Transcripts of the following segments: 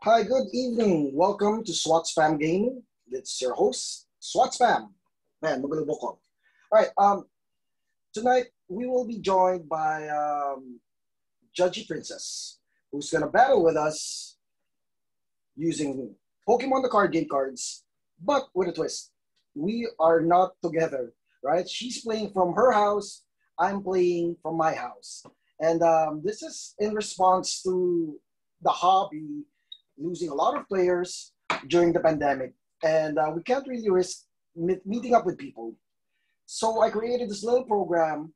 Hi, good evening. Welcome to SWAT Spam Gaming. It's your host, SWAT Spam. Man, magalubok ko. All right, tonight we will be joined by Judgy Princess, who's gonna battle with us using Pokemon the card game cards, but with a twist. We are not together, right? She's playing from her house, I'm playing from my house. And this is in response to the hobby losing a lot of players during the pandemic. And we can't really risk meeting up with people. So I created this little program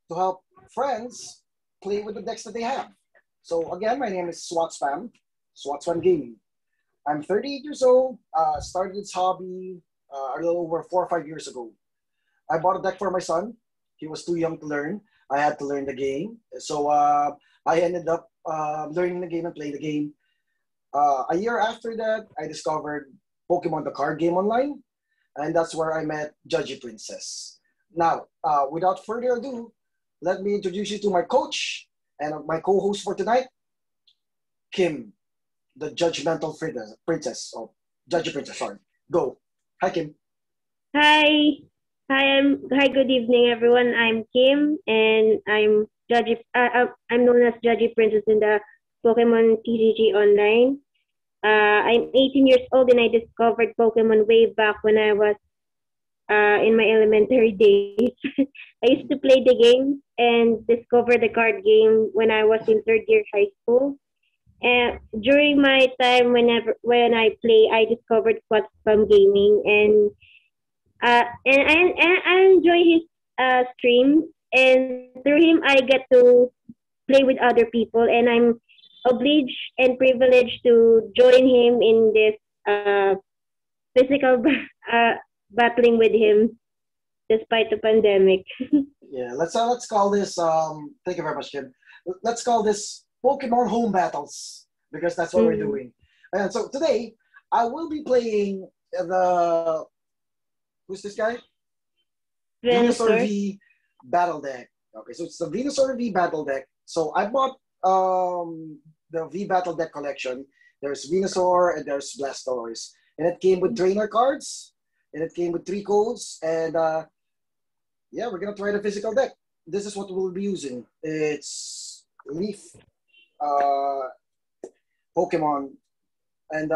to help friends play with the decks that they have. So again, my name is SWAT Spam, SWAT Spam Gaming. I'm 38 years old. Started this hobby a little over 4 or 5 years ago. I bought a deck for my son. He was too young to learn. I had to learn the game. So I ended up learning the game and playing the game. A year after that, I discovered Pokemon the card game online. And that's where I met Judgy Princess. Now, without further ado, let me introduce you to my coach and my co-host for tonight, Kim, the judgmental princess. Oh, Judgy Princess, sorry. Go. Hi, Kim. Hi. Hi, good evening everyone. I'm Kim and I'm known as Judgy Princess in the Pokemon TCG online. I'm 18 years old and I discovered Pokemon way back when I was in my elementary days. I used to play the game and discover the card game when I was in third year high school. And during my time, when I play, I discovered Quatspam Gaming, and I enjoy his streams, and through him I get to play with other people, and I'm obliged and privileged to join him in this physical battling with him despite the pandemic. Yeah, let's call this. Thank you very much, Kim. Let's call this Pokemon home battles because that's what we're Mm. doing. And so today I will be playing the who's this guy? Venusaur Venusaur. V battle deck. Okay, so it's the Venusaur V battle deck. So I bought the V battle deck collection. There's Venusaur and there's Blastoise, and it came with trainer cards, and it came with three codes, and yeah, we're gonna try the physical deck. This is what we'll be using. It's Leaf uh, Pokemon, and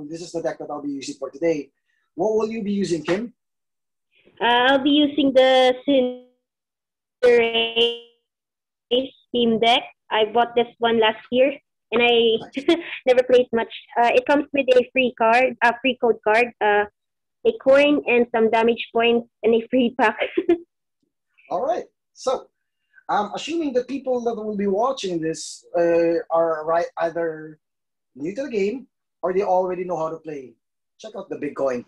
this is the deck that I'll be using for today. What will you be using, Kim? I'll be using the Cinderace Steam Deck. I bought this one last year, and I Nice. never played much. It comes with a free code card, a coin, and some damage points, and a free pack. All right. So I'm assuming the people that will be watching this are right either new to the game or they already know how to play. Check out the big coin.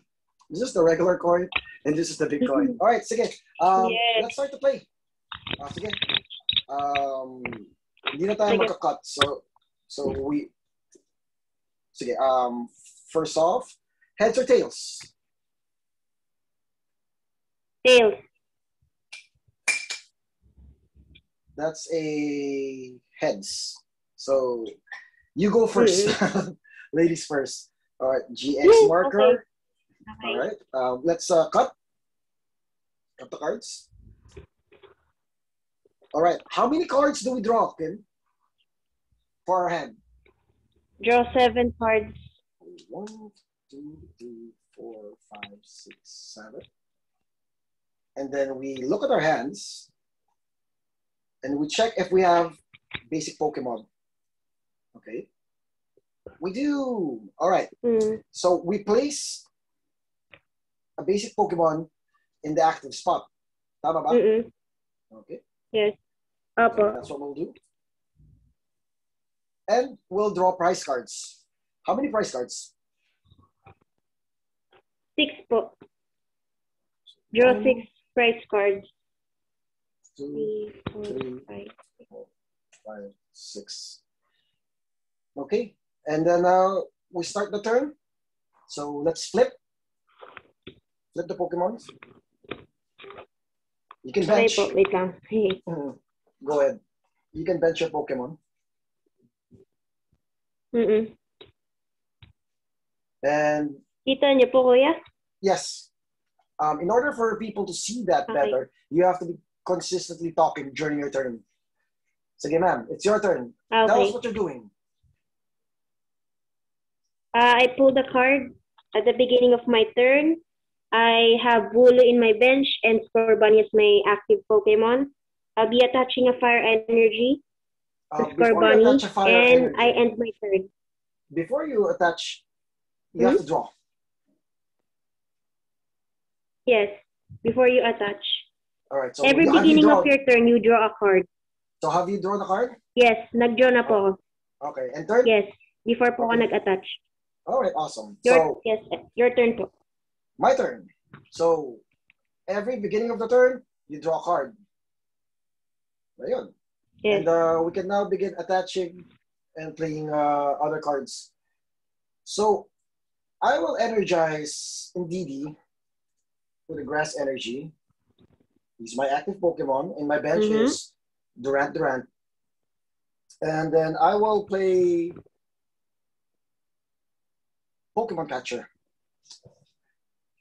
This is the regular coin, and this is the big coin. All right, sige. Yes. Let's start to play. Sige. Um, Hindi na tayo Sige. magka-cut. So we, sige. First off, heads or tails? Tails. That's a heads. So you go first. Ladies first. All right, GX Okay. marker. Okay. All right, let's cut the cards. All right, how many cards do we draw, Kim, for our hand? Draw 7 cards. 1, 2, 3, 4, 5, 6, 7. And then we look at our hands and we check if we have basic Pokemon. Okay, we do. All right, Mm. so we place a basic Pokemon in the active spot. Tama ba? Mm-mm. Okay, Yes. okay, Apo. that's what we'll do. And we'll draw prize cards. How many prize cards? 6 po. Draw 6 1, prize cards. 2, 3, 4, 3, 5. 4, 5, 6. Okay, and then we start the turn. So let's flip the Pokemon. You can Okay bench. po. Wait lang. Hey. Go ahead. You can bench your Pokemon. Mm-mm. And Kita niyo po, kuya? yes, in order for people to see that better, you have to be consistently talking during your turn. Sige, ma'am, it's your turn. Okay. Tell us what you're doing. I pulled a card at the beginning of my turn. I have Wooloo in my bench and Scorbunny as my active Pokemon. I'll be attaching a fire energy to Scorbunny, and I end my turn. Before you attach, you have to draw. Yes, before you attach. All right. So every beginning of your turn, you draw a card. So have you drawn a card? Yes, nag-draw na po. Okay, and turn? Yes, before po ako nag-attach. All right, awesome. Yes, your turn po. My turn. So every beginning of the turn, you draw a card. Ayun. Yes. And we can now begin attaching and playing other cards. So I will energize Indeedee with the grass energy. He's my active Pokemon, and my bench is Durant. And then I will play Pokemon Catcher.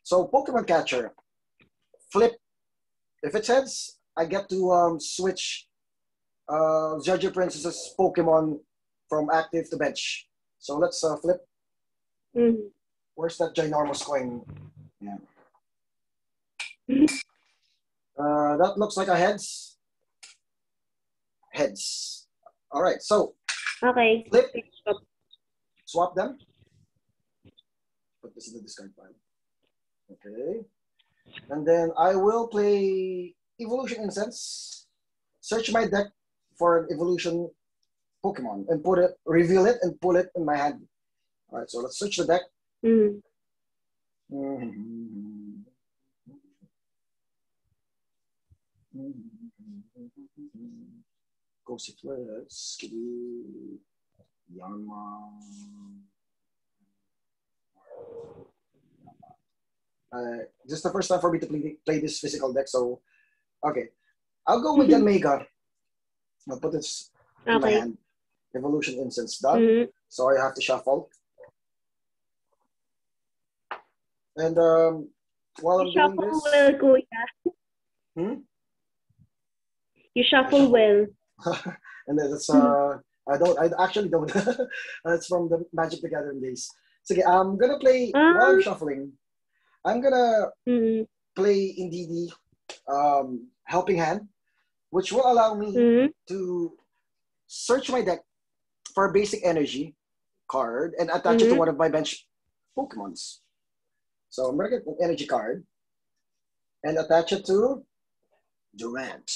So Pokemon Catcher, flip. If it's heads, I get to switch Judge Princess's Pokemon from active to bench. So let's flip. Where's that ginormous coin? Yeah. That looks like a heads. Heads. All right, so okay. Flip. Swap them. Put this in the discard pile. Okay. And then I will play Evolution Incense. Search my deck for an evolution Pokemon and reveal it and pull it in my hand. All right, so let's search the deck. Gossifleur, Skidoo, Yanma. This is the first time for me to play this physical deck, so okay. I'll go with Yanmega. I'll put this in my hand. Evolution Incense done. So I have to shuffle. And while I'm doing this, well, Kuya. You shuffle well. And then it's I actually don't. It's from the Magic the Gathering days. So okay, I'm gonna play while I'm shuffling. I'm gonna play Indeedee, Helping Hand, which will allow me to search my deck for a basic energy card and attach it to one of my bench Pokemons. So I'm gonna get an energy card and attach it to Durant.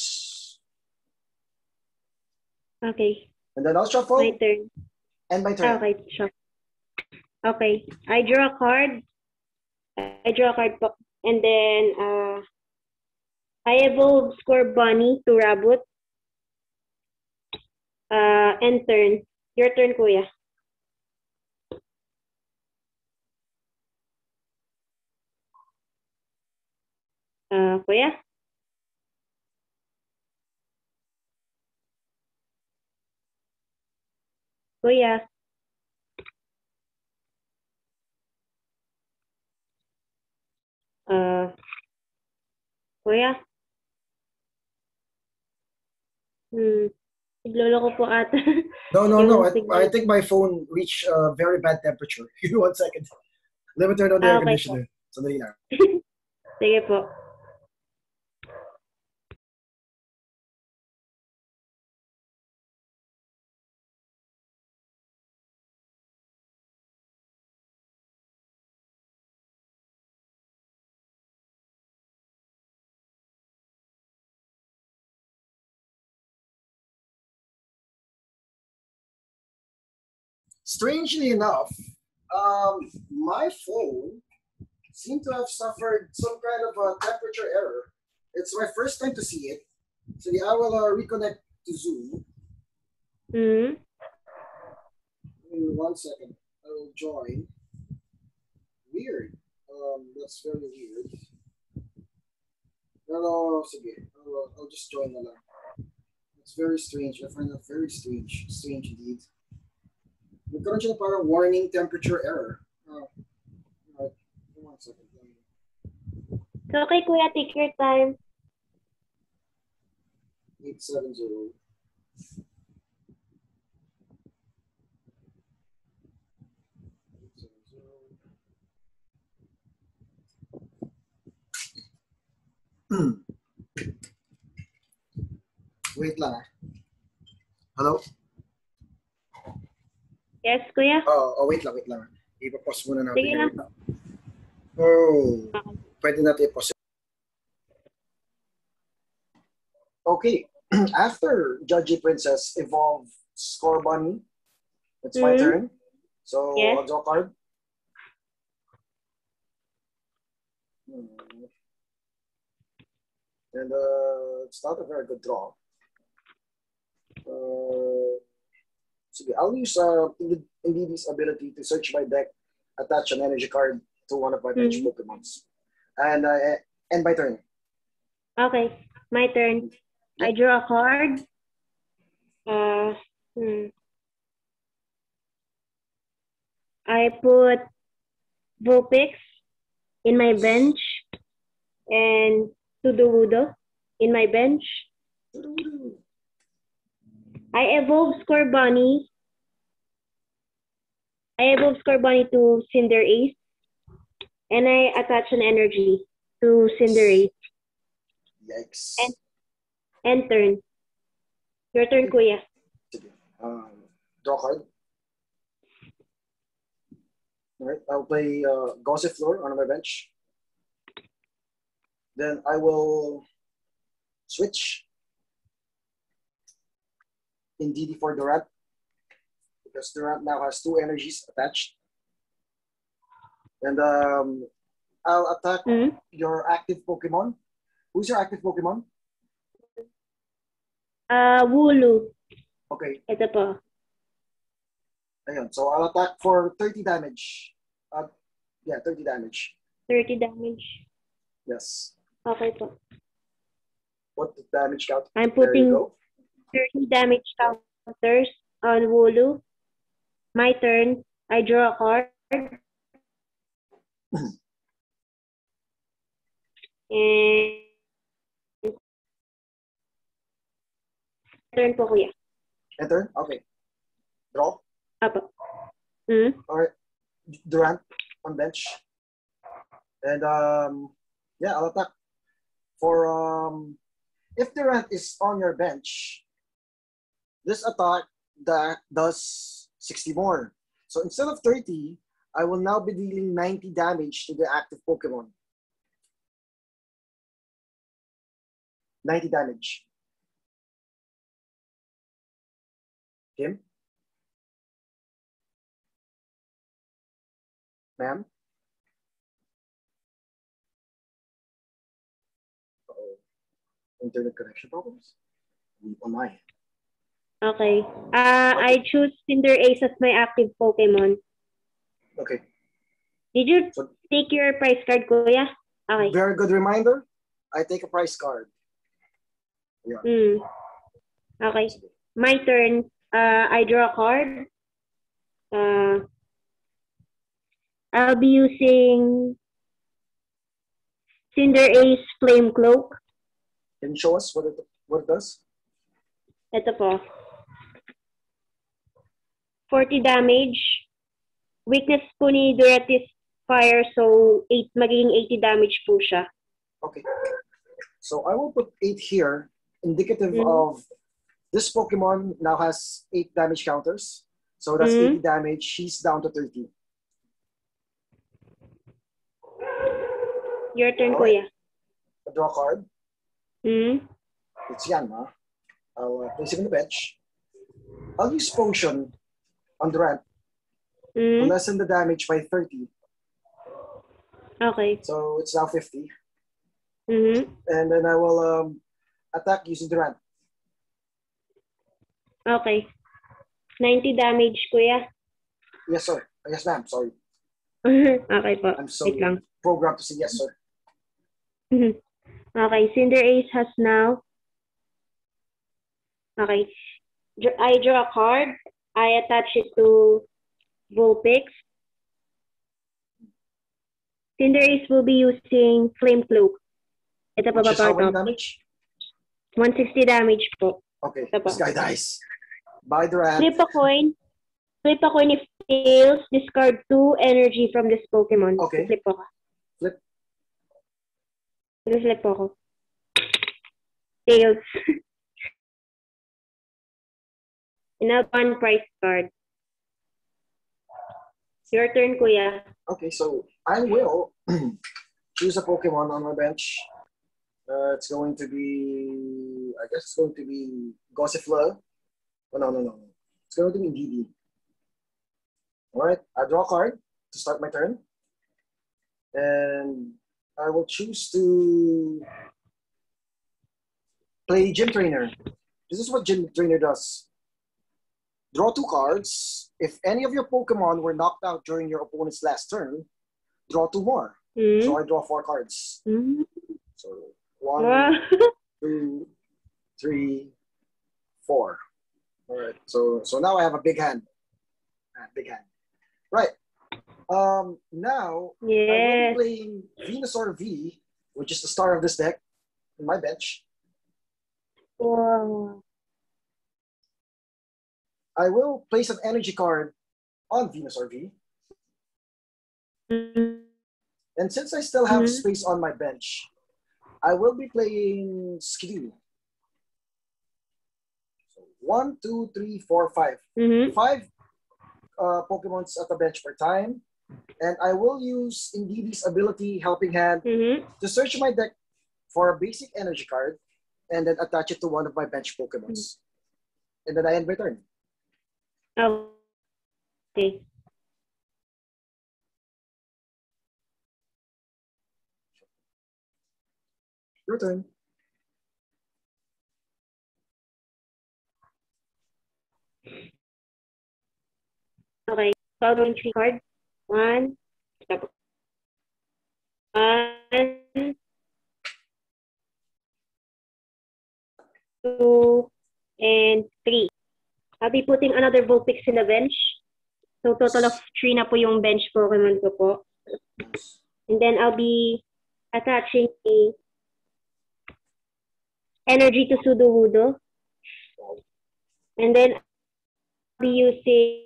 Okay. And then I'll shuffle. My turn. And my turn. Okay, shuffle. Okay. I draw a card. And then I evolve Scorbunny to Rabbit. And turn. Your turn, Kuya. Kuya? Kuya? Kuya? Nagloloko po ata. No. I think my phone reached a very bad temperature. Give me 1 second. Let me turn on the air conditioner. Sandali lang. Sige po. Strangely enough, my phone seemed to have suffered some kind of a temperature error. It's my first time to see it. So I will reconnect to Zoom. Give me 1 second. I will join. Weird. That's very weird. Pero, sige. I'll just join na lang. It's very strange. I find that very strange. Strange indeed. Nagkaroon siya ng parang warning temperature error. So, okay, Kuya, take your time. 870. Wait lang. Hello? Yes, Kuya? Wait lang. Ipa-pause muna natin. Sige lang. Pwede natin i-pause. Okay. After Judgy Princess evolve Score Bunny, it's my turn. So, Yes. I'll draw a card. And it's not a very good draw. I'll use Indeed's ability to search my deck, attach an energy card to one of my bench Pokemons. And end my turn. Okay, my turn. I draw a card. I put Vulpix in my bench and Sudowoodo in my bench. I evolve Scorbunny. To Cinderace. And I attach an energy to Cinderace. Yikes. And turn. Your turn, Kuya. Draw card. All right, I'll play Gossifleur on my bench. Then I will switch Indeedee for Durant, because Durant now has 2 energies attached. And I'll attack your active Pokemon. Who's your active Pokemon? Wooloo. Okay. Ito po. Ayun. So I'll attack for 30 damage. 30 damage. 30 damage. Yes. Okay po. What the damage count? I'm putting 30 damage counters on Wooloo. My turn. I draw a card. And turn po, Kuya. Enter? Okay. Draw? Apo. Alright. Durant on bench. And I'll attack for if Durant is on your bench, this attack that does 60 more. So instead of 30, I will now be dealing 90 damage to the active Pokemon. 90 damage. Kim? Ma'am? Internet connection problems? On my end. Okay. I choose Cinderace as my active Pokemon. Okay. Did you take your prize card, Kuya? Okay. Very good reminder. I take a prize card. Yeah. Okay. My turn. I draw a card. I'll be using Cinderace Flame Cloak. Can you show us what it does? Ito po. 40 damage. Weakness po ni Durant is fire, so magiging 80 damage po siya. Okay. So I will put 8 here, indicative of this Pokemon now has 8 damage counters. So that's 80 damage. She's down to 30. Your turn, Kuya. I draw a card. It's Yanma. I'll place it on the bench. I'll use Potion on Durant to lessen the damage by 30. Okay. So it's now 50. And then I will attack using Durant. Okay. 90 damage, Kuya. Yes, sir. Yes, ma'am. Sorry. Okay po. I'm so programmed to say yes, sir. Okay. Cinderace has now. Okay. I draw a card. I attach it to Vulpix. Cinderace will be using Flame Cloak. Ito pa Which ba is how part many of? damage? 160 damage po. Okay, Ito pa. Sky Dice. Buy the rat. Flip a coin. Flip a coin if fails. Discard 2 energy from this Pokemon. Okay. Flip po ka. Flip. Flip po ako. Tails. And now one prize card. Your turn, Kuya. Okay, so I will choose a Pokemon on my bench. It's going to be, I guess it's going to be Gossifleur. Oh, no. It's going to be DD. All right, I draw a card to start my turn. And I will choose to play Gym Trainer. This is what Gym Trainer does. Draw 2 cards. If any of your Pokemon were knocked out during your opponent's last turn, draw 2 more. So I draw 4 cards. So 1, 2, 3, 4. All right. So now I have a big hand. Big hand. Right. Now I will be playing Venusaur V, which is the star of this deck, in my bench. Wow. I will place an energy card on Venusaur V. And since I still have space on my bench, I will be playing Skidoo. So 1, 2, 3, 4, 5. 5 Pokemons at the bench per time. And I will use Indeedee's ability, Helping Hand, to search my deck for a basic energy card and then attach it to one of my bench Pokemons. And then I end my turn. Okay. Your turn. Okay. So I'll drawing 3 cards. 1, 2, and 3. I'll be putting another Vulpix in the bench. So total of 3 na po yung bench Pokemon ko po. And then I'll be attaching the energy to Sudowoodo. And then I'll be using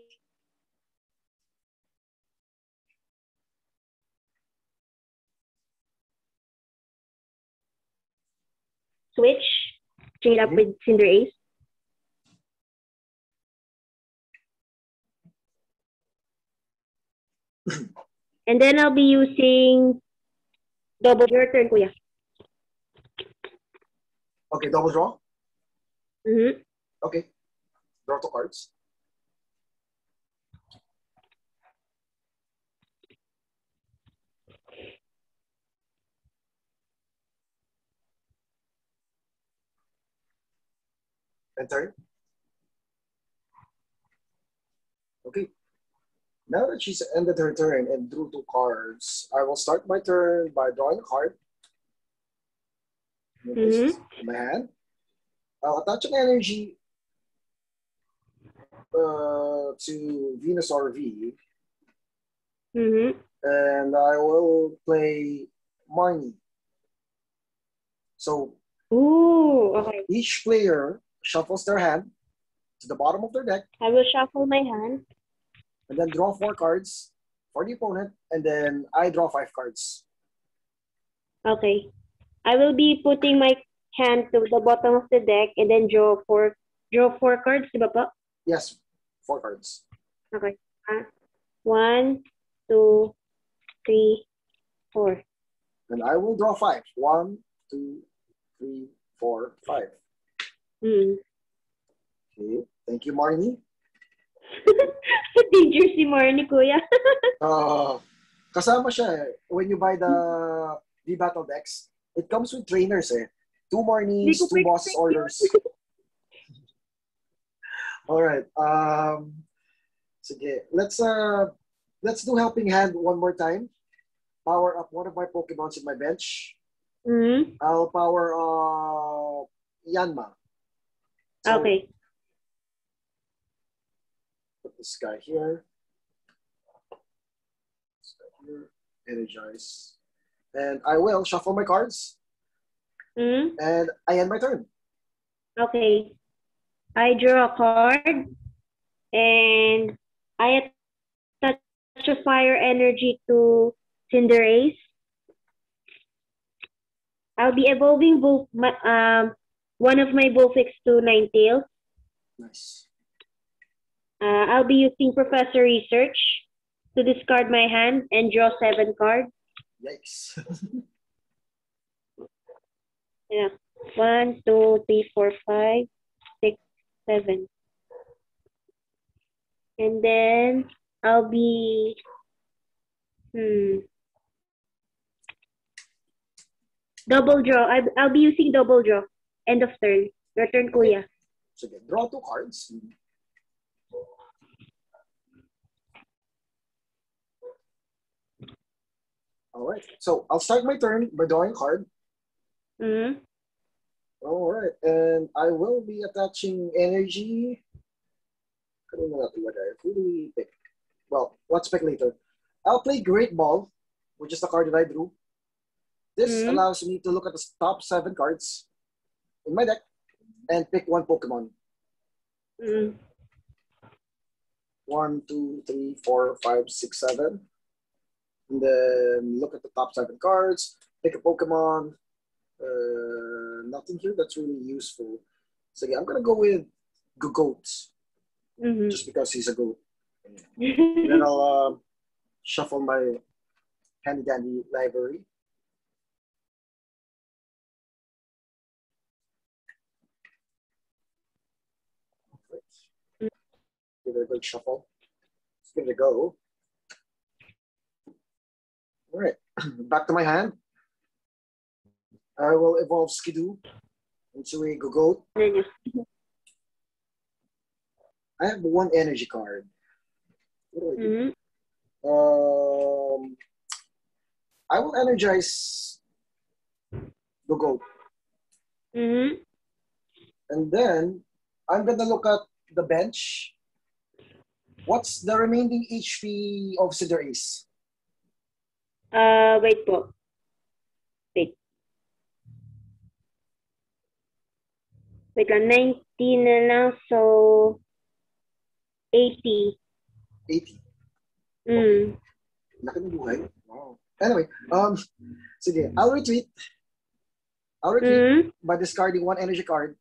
Switch straight up with Cinderace. And then I'll be using double. Your turn, Kuya. Okay, double draw? Mm-hmm. Okay. Draw 2 cards. And turn. Okay. Now that she's ended her turn and drew 2 cards, I will start my turn by drawing a card. In my hand. I'll attach an energy to Venusaur V. And I will play Marnie. So okay. Each player shuffles their hand to the bottom of their deck. I will shuffle my hand. And then draw 4 cards for the opponent. And then I draw 5 cards. Okay. I will be putting my hand to the bottom of the deck and then draw 4 cards, di ba po? Yes, 4 cards. Okay. 1, 2, 3, 4. And I will draw 5. 1, 2, 3, 4, 5. Okay. Thank you, Marnie. Danger si Marnie, Kuya. Kasama siya eh. When you buy the V-Battle decks, it comes with trainers eh. 2 Marnies, 2 boss orders. Alright. Sige. Let's do Helping Hand one more time. Power up one of my Pokemons in my bench. I'll power up Yanma. So, okay. Put this guy here. This guy here. energize. And I will shuffle my cards. Mm-hmm. And I end my turn. Okay. I draw a card and I attach a fire energy to Cinderace. I'll be evolving both one of my Bullfix to Ninetales. Nice. I'll be using Professor Research to discard my hand and draw 7 cards. Yikes. Yeah. 1, 2, 3, 4, 5, 6, 7. And then I'll be double draw. I'll be using double draw. End of turn. Your turn, Kuya. So again, draw 2 cards. All right. So I'll start my turn by drawing a card. Mm-hmm. All right. And I will be attaching energy. Who do we pick? Well, let's pick later. I'll play Great Ball, which is the card that I drew. This allows me to look at the top 7 cards in my deck and pick one Pokemon. 1, 2, 3, 4, 5, 6, 7. And then look at the top 7 cards, pick a Pokemon. Nothing here that's really useful. So yeah, I'm gonna go with Goat, just because he's a goat. And then I'll shuffle my handy dandy library. Give it a good shuffle. Let's give it a go. All right, back to my hand. I will evolve Skidoo into a Gogoat. I have 1 energy card. What do I do? I will energize Gogoat. And then I'm gonna look at the bench. What's the remaining HP of Cinderace? Wait po. Wait. Wait lang, 19 na lang, so 80. 80. Okay. Laki ng buhay. Wow. Anyway, sige, I'll retreat. By discarding 1 energy card.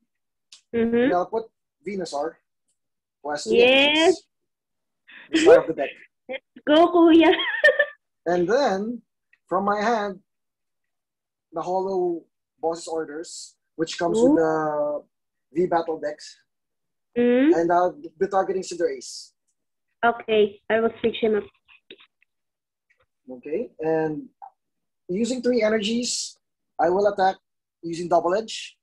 And I'll put Venusaur, who has 2 energies. The start of the deck. Let's go, Kuya. And then, from my hand, the Hollow Boss's Orders, which comes with the V-Battle decks. And I'll be targeting Cinderace. Okay, I will switch him up. Okay, and using 3 energies, I will attack using Double Edge.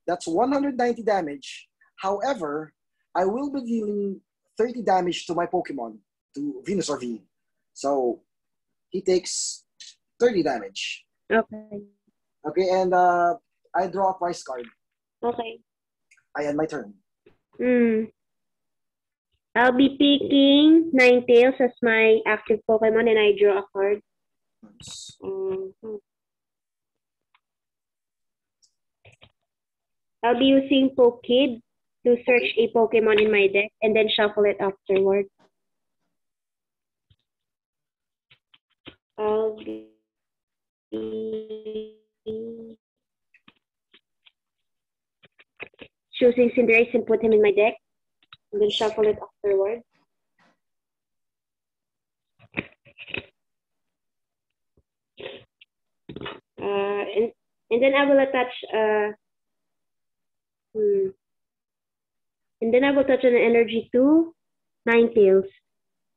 That's 190 damage. However, I will be dealing 30 damage to my Pokemon, to Venusaur V. So, he takes 30 damage. Okay. Okay, and I draw a prize card. Okay. I end my turn. I'll be picking Ninetales as my active Pokemon and I draw a card. Nice. I'll be using Pokid to search a Pokemon in my deck and then shuffle it afterward. I'll be choosing Cinderace and put him in my deck and then shuffle it afterward. And then I will attach and then I will touch an energy to Ninetales.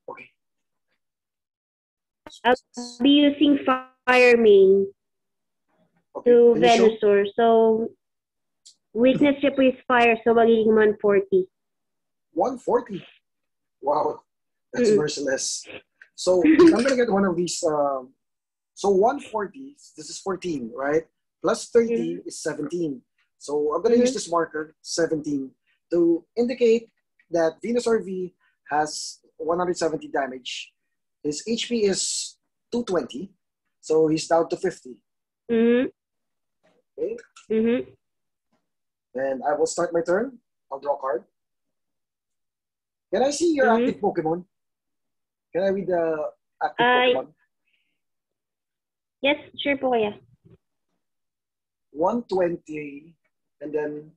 Okay. I'll be using Fire Main to Venusaur. So, weakness siya po is Fire, so magiging 140. 140? Wow, that's merciless. So, I'm gonna get one of these. So, 140, this is 14, right? Plus 30 is 17. So, I'm gonna use this marker, 17, to indicate that Venusaur V has 170 damage. His HP is 220. So he's down to 50. Mm-hmm. Okay. Mm-hmm. And I will start my turn. I'll draw a card. Can I see your Mm-hmm. active Pokemon? Can I read the active Pokemon? Yes, sure po kuya. 120. And then,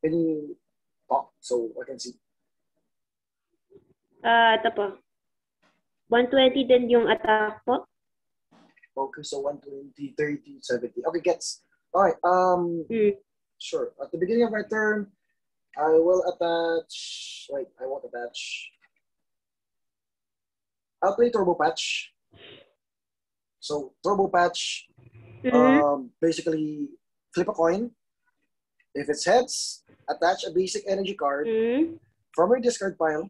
can you talk so I can see? Ito po. 120 din yung attack po. Okay, so 120, 30, 70. Okay, gets. All right. Sure. At the beginning of my turn, I will attach. Wait, I won't attach. I'll play Turbo Patch. So Turbo Patch, basically flip a coin. If it's heads, attach a basic energy card from your discard pile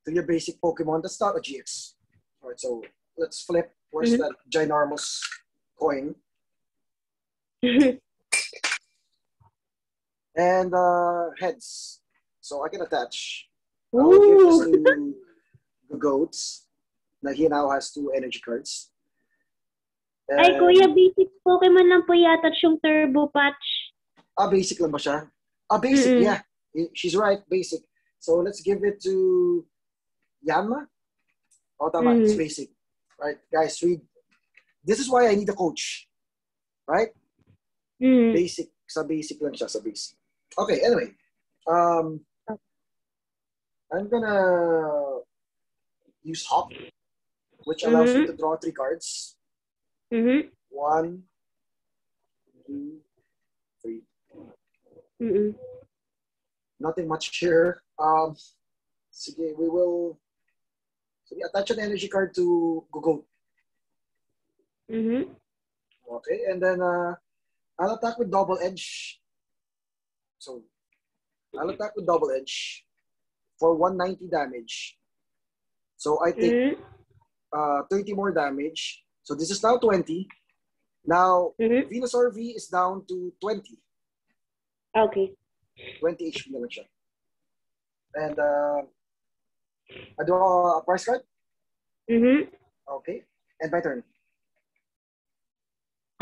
to your basic Pokemon. That's not a GX. All right, so let's flip. Where's that ginormous coin? And heads. So I can attach. I will give this to the goats. Now he now has 2 energy cards. And, ay, kuya, basic Pokemon lang po yata yung Turbo Patch. Basic lang ba siya? Basic, yeah. She's right, basic. So let's give it to Yanma. Tama, it's basic. Right, guys, read. This is why I need a coach. Right? Basic. Sa basic lang siya, sa basic. Okay, anyway. I'm gonna use Hop, which allows me to draw 3 cards. 1, 2, 3. Nothing much here. Sige, we will attach an energy card to Gogoat. Okay, and then I'll attack with Double Edge. So I'll attack with Double Edge for 190 damage. So I take 30 more damage. So this is now 20. Now Venusaur V is down to 20. Okay. 20 HP naman siya. And I draw a prize card. Okay. And my turn.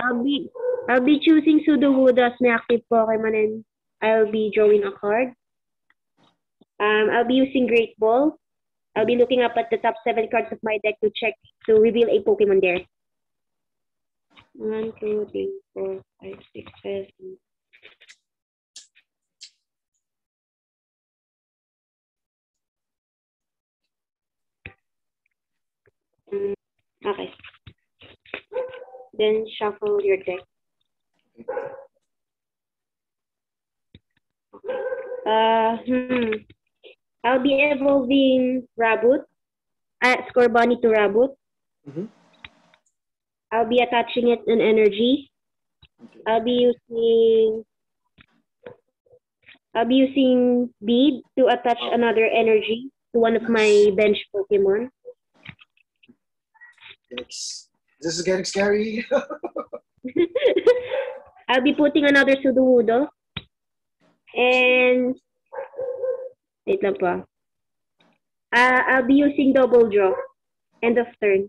I'll be choosing Sudowoodo as my active Pokemon, and I'll be drawing a card. I'll be using Great Ball. I'll be looking up at the top 7 cards of my deck to reveal a Pokemon there. 1, 2, 3, 4, 5, 6, 7. Okay. Then shuffle your deck. I'll be evolving Raboot. Scorbunny to Raboot. I'll be attaching it in energy. I'll be using Bead to attach another energy to one of my bench Pokemon. Yikes. This is getting scary. I'll be putting another Sudowoodo. And wait lang pa. I'll be using Double Draw. End of turn.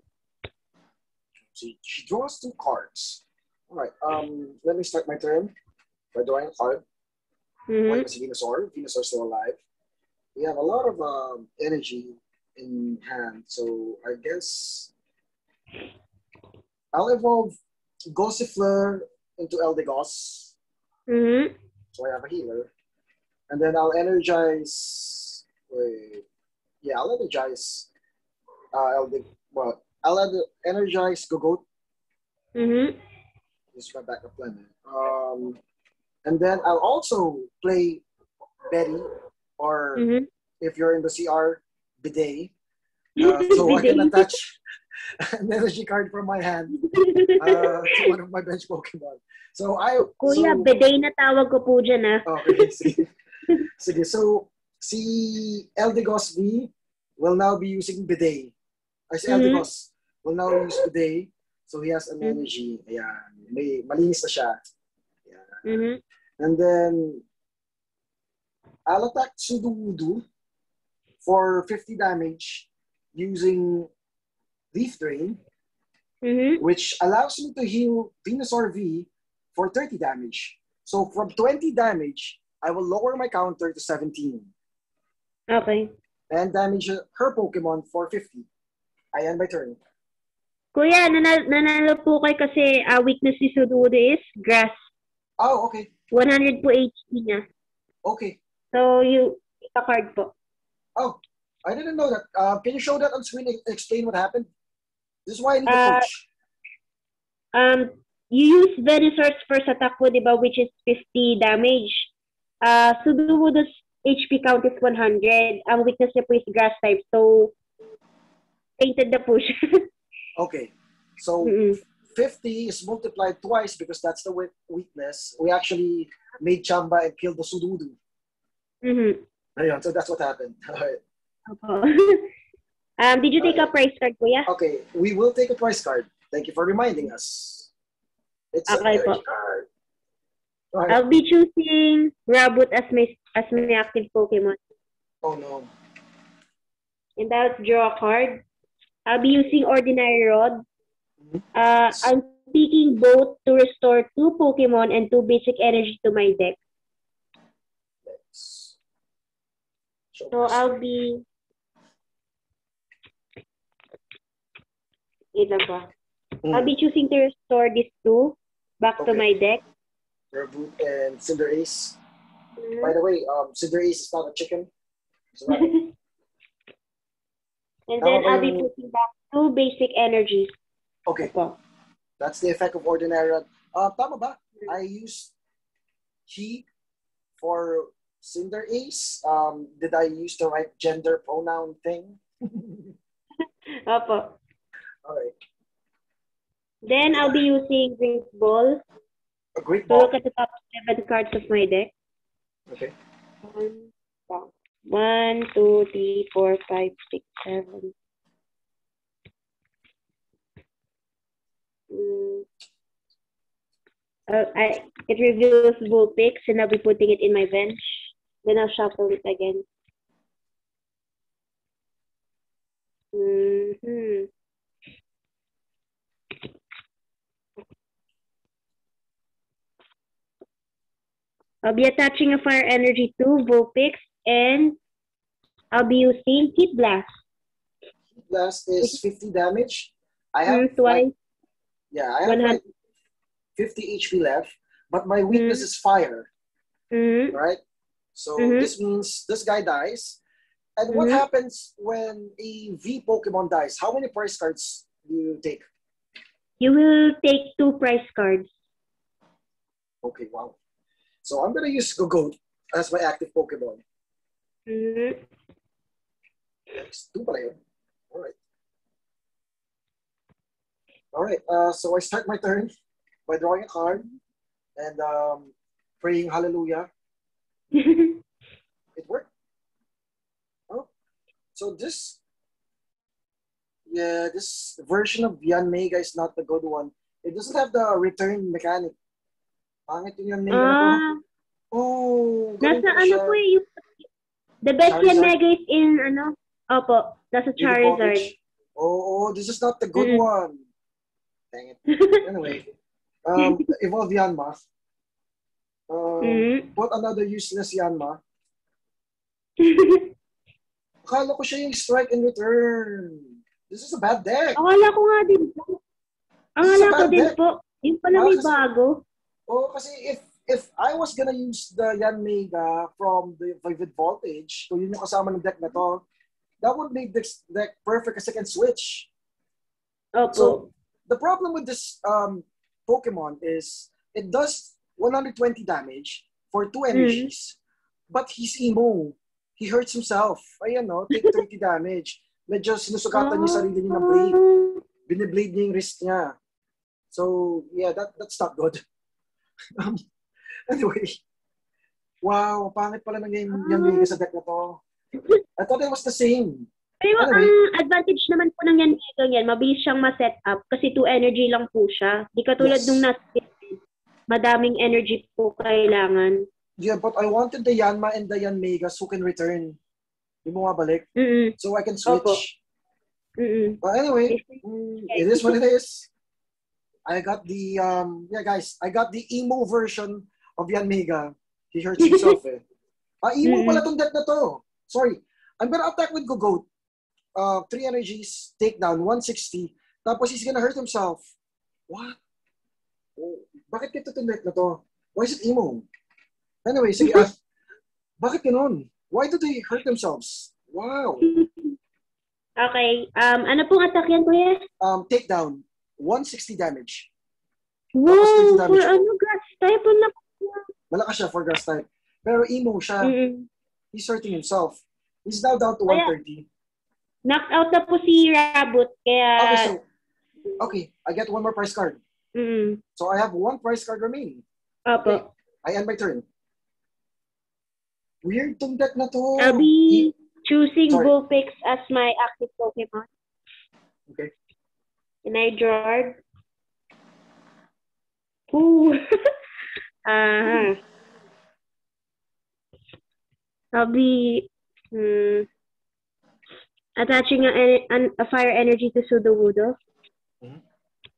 See, she draws 2 cards. All right. Let me start my turn by drawing a card. White was Venusaur. Venusaur still alive. We have a lot of energy in hand, so I guess I'll evolve Gossifleur into Eldegoss. So I have a healer. And then I'll energize. I'll energize I'll energize Gogoat. This is my backup plan. And then I'll also play Betty, or if you're in the CR, Bidet. So I can attach an energy card from my hand to one of my bench Pokemon. So Kuya, Bidet na tawag ko po dyan, ah. Okay, sige. Sige, so si Eldegoss V will now be using Bidet. I say Eldegoss will now use Bidet. So he has an energy. Ayan. Malinis na siya. Ayan. And then I'll attack Sudowoodo for 50 damage using Leaf Drain, which allows me to heal Venusaur V for 30 damage. So from 20 damage, I will lower my counter to 17. Okay. And damage her Pokemon for 50. I end my turn. Kuya, nanalo po kayo kasi weakness ni Sudowoodo is grass. Oh, okay. 100 po HP niya. Okay. So, you pick a card po. Oh, I didn't know that. Can you show that on screen and explain what happened? This is why I need a coach. You use Venusaur's first attack po, di ba, which is 50 damage. Sudowoodo's HP count is 100. Ang weakness niya po is grass type. So, painted na po siya. Okay. So, 50 is multiplied twice because that's the weakness. We actually made Chamba and killed the Sudowoodo. Ayun, so that's what happened. All right. Did you take a price card, kuya? Okay, we will take a price card. Thank you for reminding us. It's a price card. Right. I'll be choosing Raboot as my active Pokemon. Oh no. And I'll draw a card. I'll be using Ordinary Rod. I'm picking both to restore 2 Pokemon and 2 basic energy to my deck. So I'll be... I'll be choosing to restore these 2 back to my deck. Raboot and Cinderace. By the way, Cinderace is not a chicken. And then I'll be putting back 2 basic energies. Okay. That's the effect of Ordinary Rod. Tama ba? I used he for Cinderace. Did I use the right gender pronoun thing? Opo. Alright. Then I'll be using Great Ball. A Great Ball? To look at the top 7 cards of my deck. Okay. 1, 2, 3, 4, 5, 6, 7. It reveals Vulpix, and I'll be putting it in my bench. Then I'll shuffle it again. I'll be attaching a fire energy to Vulpix, and I'll be using Heat Blast. Heat Blast is 50 damage. I have twice. I have like 50 HP left, but my weakness is fire. Right? So this means this guy dies. And what happens when a V Pokemon dies? How many prize cards do you take? You will take 2 prize cards. Okay, wow. So I'm gonna use Gogoat as my active Pokemon. Next, 2 pala yun. Alright, so I start my turn by drawing a card and praying hallelujah. It worked. Oh, so this version of Yanmega is not the good one. It doesn't have the return mechanic. Pangit yung Yanmega na to. Oh, nasa ano po yung the best Yanmega is in opo, nasa Charizard. Oh, this is not the good one. Dang it. Anyway, evolve Yanma. Put another useless Yanma. Akala ko siya yung strike and return. This is a bad deck. Akala ko nga din po. Akala ko din po. Yung pala may bago. Oh, kasi if I was gonna use the Yanmega from the Vivid Voltage, kung yun yung kasama ng deck na to, that would make this deck perfect kasi can switch. Opo. So, the problem with this Pokemon is it does 120 damage for 2 energies, but he's emo. He hurts himself. Ayan, no? Take 30 damage. Medyo sinusukatan niya sarili niya ng blade. Biniblade niya yung wrist niya. So, yeah, that's not good. Anyway. Wow, pangit pala ng game Yanmega sa deck na to. I thought it was the same. Pero anyway, ang advantage naman po ng Yanmega yan, mabilis siyang ma-set up kasi 2 energy lang po siya. Di katulad nung nasa madaming energy po kailangan. Yeah, but I wanted the Yanma and the Yanmegas who can return. Hindi mo mabalik. So I can switch. Opo. But anyway, it is what it is. I got the, guys, I got the emo version of Yan Mega. He hurts himself eh. Emo pala tong deck na to. Sorry. I'm gonna attack with Gogoat. 3 energies, takedown, 160. Tapos he's gonna hurt himself. What? Oh, bakit ito itong deck na to? Why is it emo? Anyway, sige. Bakit ganun? Why do they hurt themselves? Wow. Okay. Ano pong attack yan, kuya? Takedown. 160 damage. Wow, for ano, grass type na po. Malakas siya for grass type. Pero emo siya. He's hurting himself. He's now down to 130. Knocked out na po si Rabot. Kaya... Okay, I get one more prize card. So I have one prize card remaining. Opo. Okay, I end my turn. Weird tong deck na to. I'll be choosing Vulpix as my active Pokemon. Okay. And I draw. Ooh. I'll be attaching a fire energy to Sudowoodo.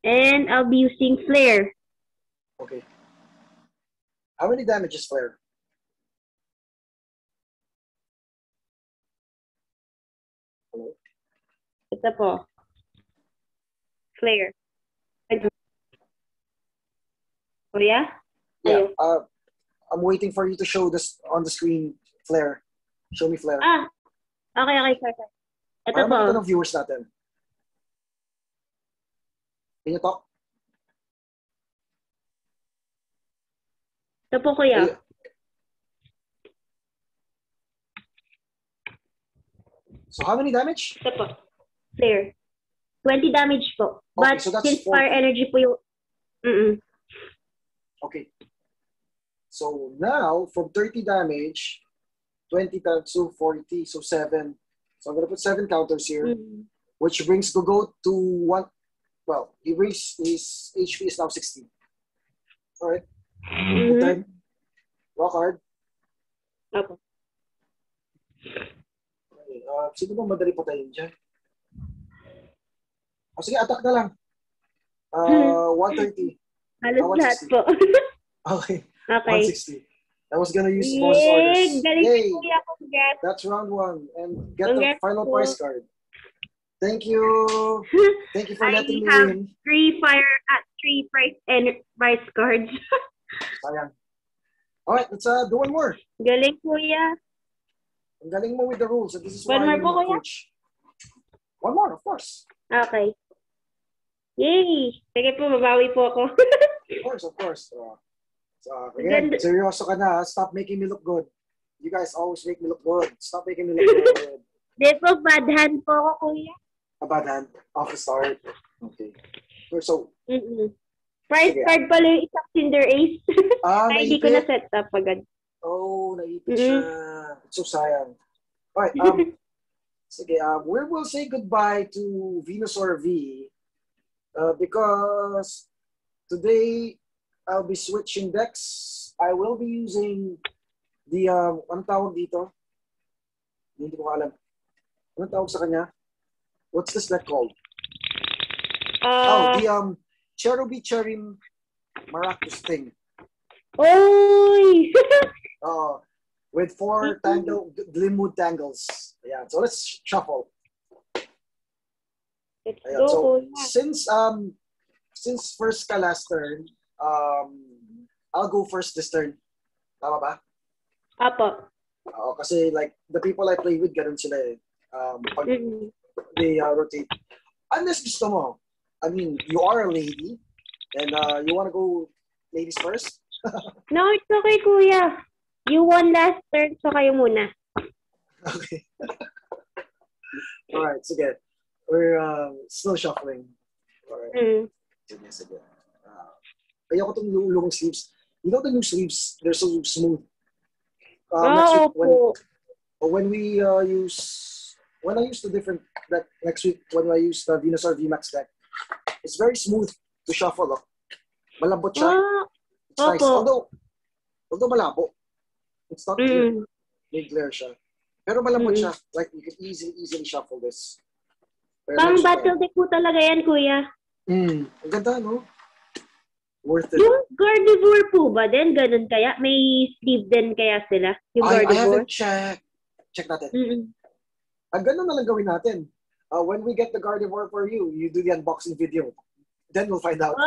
And I'll be using Flare. Okay. How many damage is Flare? Hello? Ito po. Flare. Oh, yeah? Yeah. I'm waiting for you to show this on the screen, Flare. Show me Flare. Okay, sir. Ito po. Ito ng viewers natin. Can you talk? Ito po, kuya. So how many damage? Ito po. Flare. 20 damage po. Okay, But so that's since 40. fire energy po yung... Okay. So now, from 30 damage, 20 times 2, 40, so 7. So I'm going to put 7 counters here, which brings Gogoat to 1. Well, his HP is now 60. All right. Good time. Rock hard. Okay. Okay. Sino ba madali patayin dyan? Sige, attack na lang. 130. Halos lahat po. Okay. 160. I was gonna use bonus orders. Yay! That's round 1. And get the final prize card. Thank you. Thank you for letting me win. 3 prize cards. Sayang. Alright, let's do one more. Galing, kuya. Ang galing mo with the rules. So this is why One more po, kuya? One more, of course. Okay. Yay! Sige po, mabawi po ako. Of course. Again, seryoso ka na. Stop making me look good. You guys always make me look good. Stop making me look good. Di po, bad hand po ako, kuya. A bad hand. Off the start. Okay. So, price card pala yung isang Cinder Ace. Ay, hindi ko na-set up agad. Oh, naipit siya. So sayang. Alright, sige, we will say goodbye to Venusaur V because today I'll be switching decks. I will be using the, anong tawag dito? Hindi ko alam. Anong tawag sa kanya? What's this deck called? The Cherubi Cherim Maractus thing. Oy! With 4 Glimwood Tangles. Yeah, so let's shuffle. Ayan, so since first ka last turn, I'll go first this turn. Tama ba? Apo. Kasi like the people I play with, ganun sila eh. Pag they rotate. Unless gusto mo, I mean, you are a lady and you want to go ladies first? No, it's okay, kuya. You won last turn, so kayo muna. Okay. Alright, sige. We're still shuffling. Alright. Sige. Kaya ko itong long sleeves. You know the new sleeves, they're so smooth. Next week, when I use the different deck next week, when I use the Venusaur VMAX deck, it's very smooth to shuffle. Malambot siya. It's nice. Although malabo. It's not clear. May glare siya. Pero malambot siya. Like, you can easily shuffle this. Pang battle deck po talaga yan, kuya. Ang ganda, no? Worth it. Yung Gardevoir po ba din? Ganun kaya? May sleeve din kaya sila? Yung Gardevoir? I haven't checked. Check natin. Ganun na lang gawin natin. When we get the Gardevoir for you, you do the unboxing video. Then we'll find out.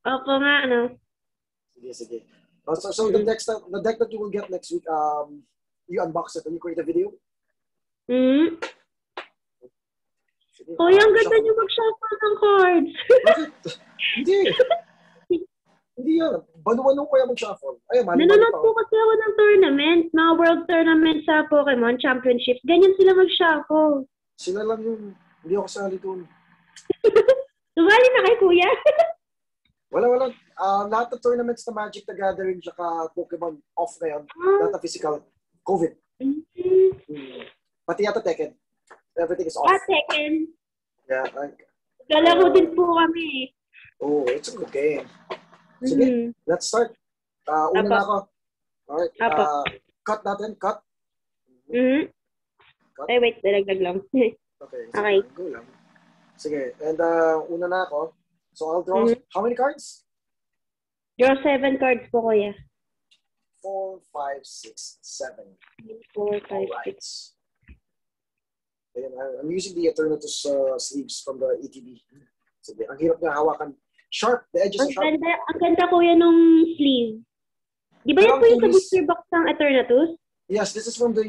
Opo nga, ano? Sige. So the deck that you will get next week, you unbox it and you create a video? Kuya, ang ganda niyo mag-shuffle ng cards. Bakit? Hindi yan. Banuan ko kaya mag-shuffle. Nanonood po kasi ako ng tournament, mga world tournament sa Pokemon Championship. Ganyan sila mag-shuffle. Sila lang yun. Hindi ako sali doon. Sumali na kay kuya. Wala. Lahat ng tournaments na Magic the Gathering tsaka Pokemon off ngayon. Lahat na physical. COVID. Pati yata Tekken. Everything is off. Tekken. Yeah. Galaro din po kami. Oh, it's a good game. Sige, let's start. Una na ako. Alright. Cut natin. Cut. Cut. Ay, wait. Dalagdag lang. Okay. Go lang. Sige. And una na ako. So I'll draw. How many cards? Draw 7 cards po, kuya. 4, 5, 6, 7. 4, 5, Alright. 6. Ayan, I'm using the Eternatus sleeves from the ETB. Sige, ang hirap na hawakan. Sharp, the edges are sharp. Ang ganda kuya nung sleeve. Di ba yan po yung sa booster box ng Eternatus? Yes, this is from the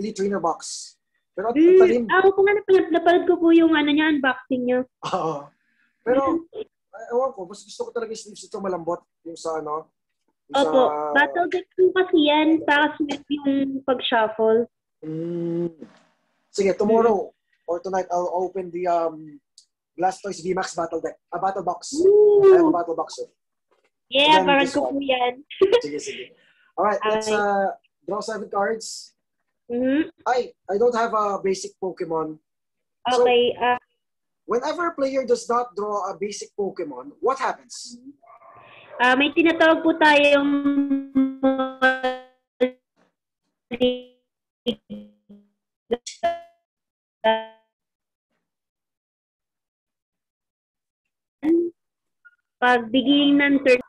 Elite Trainer box. Pero talim. Ako po nga napanood ko po yung niya, unboxing niya. Pero, ewan ko, mas gusto ko talaga yung sleeves ito malambot. Yung sa Opo, battle deck po kasi yan. Para smith yung pag-shuffle. Sige, tomorrow or tonight, I'll open the Blastoise VMAX battle deck. Battle box. I have a battle box. Yeah, parang ko po yan. Sige. Alright, let's draw 7 cards. I don't have a basic Pokemon. Okay. So, whenever a player does not draw a basic Pokemon, what happens? May tinatawag po tayong pag beginning ng turn,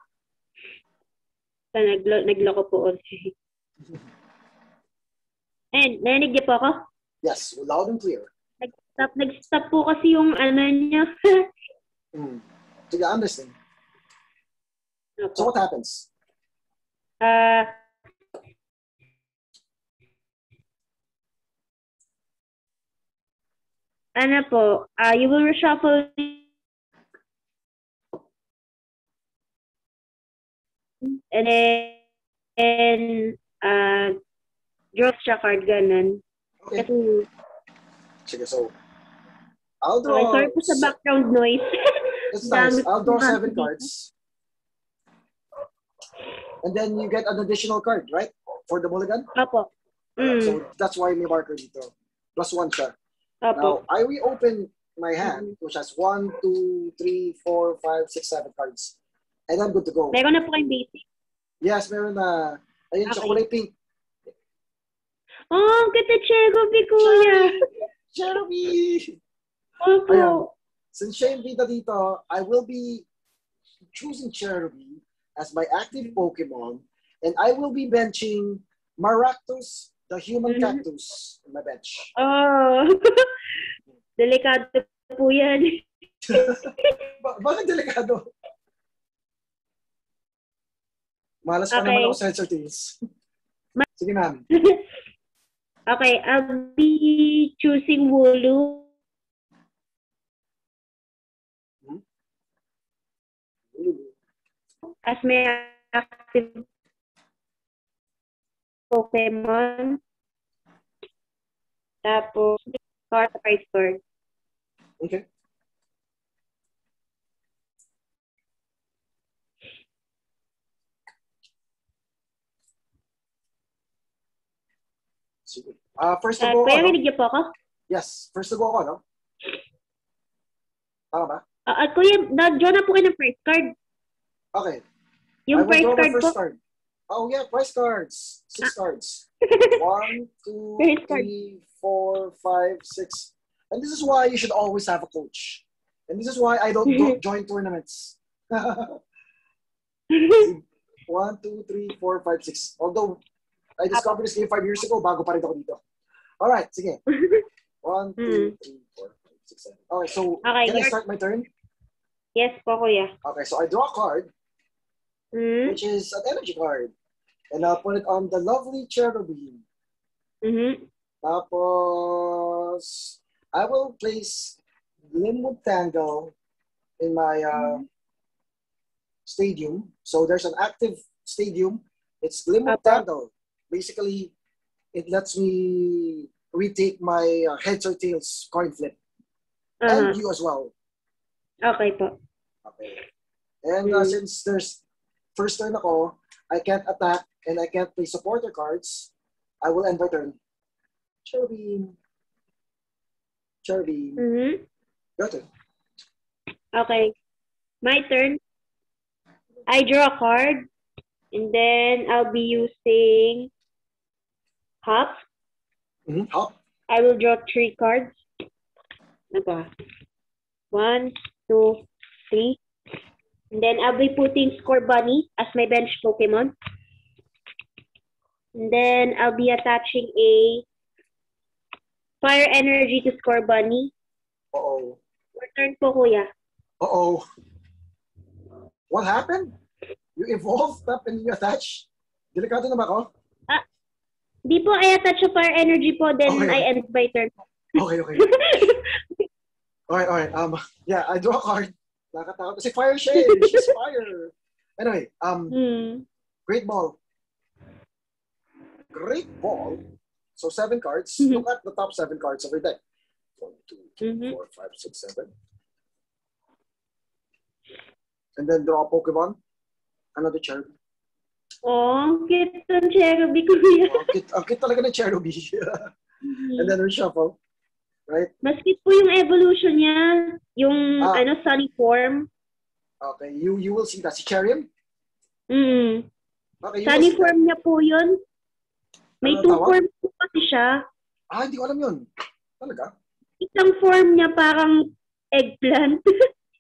nagloko po ulit. And, narinig niyo po ako? Yes, loud and clear. Nag-stop po kasi yung niya. Sige, I understand. Okay. So what happens? You will reshuffle and then draw siya card, ganun. Okay. Sige, so I'll draw... Okay, sorry po sa background noise. It's nice. I'll draw 7 cards. And then you get an additional card, right? For the mulligan? Opo. So that's why may marker dito. +1 siya. Opo. Now, I reopen my hand, which has 1, 2, 3, 4, 5, 6, 7 cards. And I'm good to go. Meron na po kayong basic? Yes, meron na. Ayun, okay. Chocolate pink. Oh, ganda Cherubi, kuya. Cherubi! Opo. Ayan. Since siya yung bida dito, I will be choosing Cherubi as my active Pokemon, and I will be benching Maractus, the human cactus, in my bench. Oh, delikado po yan. Bakit delikado? Malas pa naman ako sa exercise. Sige, ma'am. Okay, I'll be choosing Wooloo. As my active Pokemon. Tapos, price card. Okay. Sige. First to go Kaya rinig niyo po ako? Yes. First to go ako, no? Tama ba? Kuya, na-draw na po kayo ng price card. Okay. Yung price card po? Card. Oh, yeah. Price cards. 6 cards. 1, 2, Great card. 3, 4, 5, 6. And this is why you should always have a coach. And this is why I don't join tournaments. 1, 2, 3, 4, 5, 6. Although, I discovered this game 5 years ago, bago pa rin ako dito. Alright, sige. 1, 2, 3, 4, 5, 6, 7. Okay, so Okay, can I start my turn? Yes po, kuya. Okay, so I draw a card, which is an energy card. And I'll put it on the lovely cherubim. Tapos, I will place Limwood Tangle in my stadium. So there's an active stadium. It's Limwood Tangle. Basically, it lets me retake my heads or tails coin flip. And you as well. Okay po. Okay. And since there's first turn ako, I can't attack and I can't play supporter cards, I will end my turn. Cherubim. Cherubim. Your turn. Okay. My turn. I draw a card. And then I'll be using Hop. Hop. I will draw 3 cards. Ano ba? 1, 2, 3. And then I'll be putting Score Bunny as my bench Pokemon. And then I'll be attaching a Fire Energy to Score Bunny. Uh-oh. Return po, kuya. Uh-oh. What happened? You evolved up and you attach? Delikado na ba ako? Di po, I attach a Fire Energy po, then Okay. I end my turn. Okay. Alright. Yeah, I draw a card. Nakatakot kasi fire siya eh. She's fire. Anyway, Great Ball. Great Ball. So 7 cards. Look at the top 7 cards of your deck. 1, 2, 3, 4, 5, 6, 7. And then draw a Pokemon. Another Cherubi. Oh, cute ang Cherubi, kuya. Ang cute talaga ng Cherubi. And then reshuffle. Right? Mas cute po yung evolution niya. Yung, sunny form. Okay, you will see that. Si Cherium? Okay, sunny form niya po yun. May 2 forms po kasi siya. Hindi ko alam yun. Talaga? Isang form niya parang eggplant.